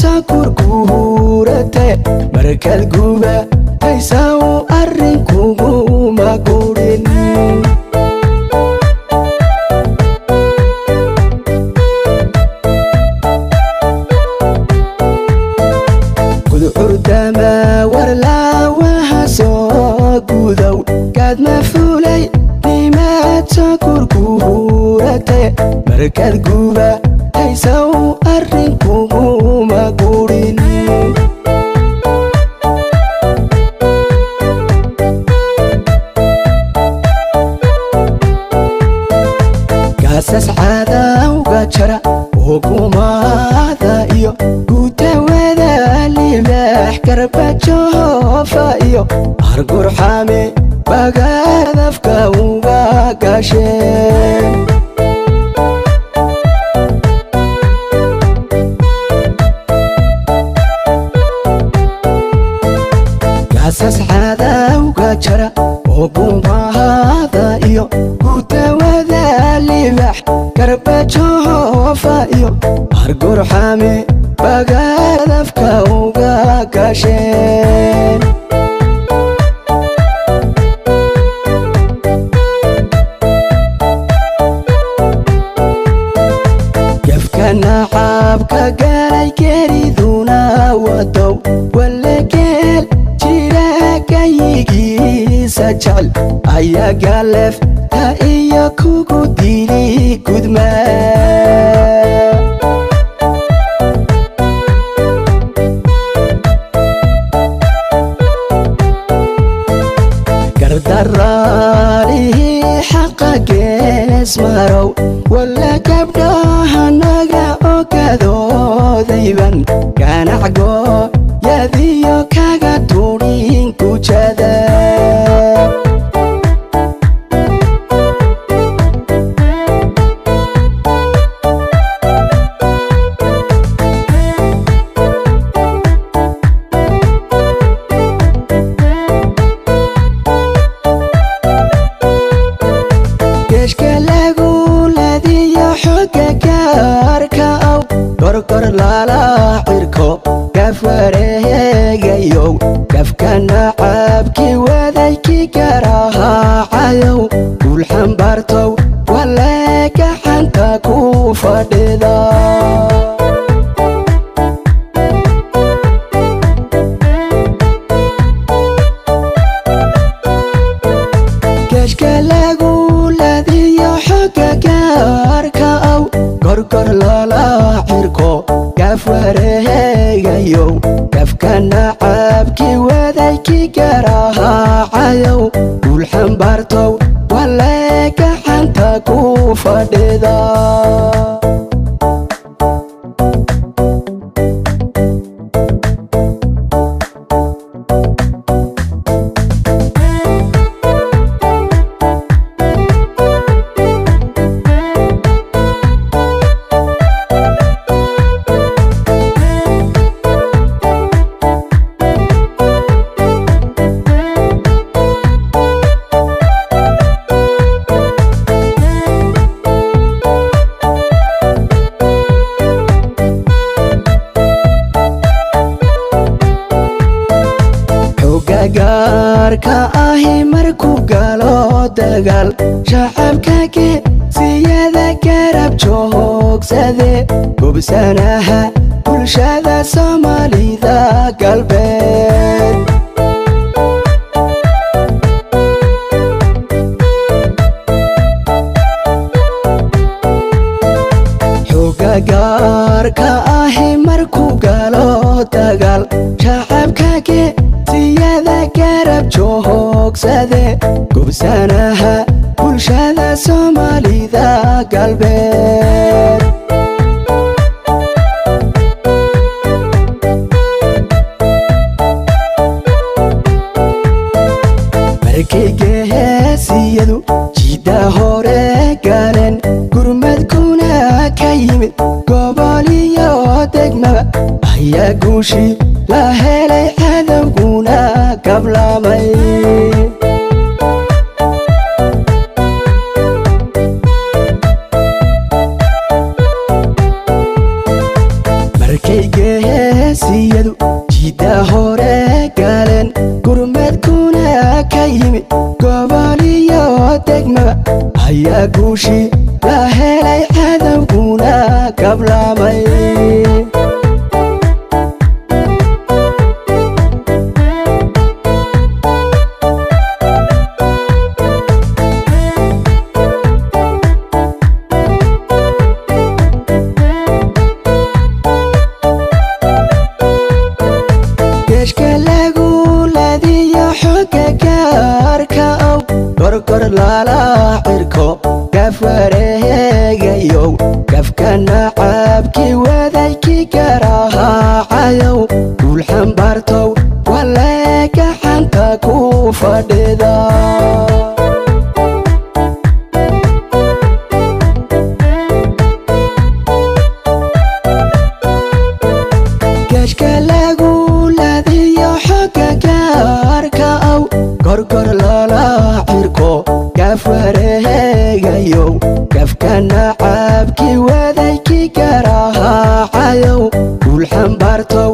sakur kurate markal guba aysaw arrinkugu magurin kudu urdama warla wahaso gudaw kad mafulay nimat sakur kurate markal guba aysaw arrinkugu magurin قاسس عادا وقاتشرا وقومادا إيو قوتا وذا اللي محكر بجوفا إيو أرقر حامي بقى ذفكا وقاشين قاسس عادا وقاتشرا وقومادا إيو قوتا وذا اللي محكر بجوفا إيو أرقر حامي بقى ذفكا وقاشين نعابك قالي كريدونا ودو ولا قال جيراك يجي سجل أيا قالف هايا كوكو ديلي قدما قردرالي حقك اسمارو ولا كبداها نقا كذو ذيبا كان عقو يذيو كاقا تورين كوشادا كر لالا عركو كفريقيو كفكنا عابكي وذيكي كراها عيو كل حنبارتو ولا كحنتا كوفاددا كشكلاقو الذي يحقق أركاو كر لالا عركو كفريقيو كفكنا عابكي وذيكي كراها عيو كل حنبارتو ولا كحنتا كوفاددا gaarka ahi markuu galo dagaal shacabka siyada garab joogsade gubsanaha bulshada Soomaalida galbeed xoogga gaarka ahi markuu galo dagaal shacabka siyada garab joogsade gubsanaha bulshada Soomaalida galbeed markay geesiyadu jida hore galeen gurmadkuna ka yimid gobol iyo degmaba ayaa guushi la helay cadawguna kablamay markay geesiyadu jidda hore galeen gurmadkuna ka yimid gobol iyo degmaba ayaa guushii la helay cadowguna kablamay korkor lala cirko gaf wareegayow gafkana cabkii wadaykii garaacayow guul xambaartow walee gacanta ku fadhida geeshka lagu ladiyo xogga gaarka aw korkor lala cirko gaf wareegayow gafkana cabkii wadaykii garaacayow guul xambaartow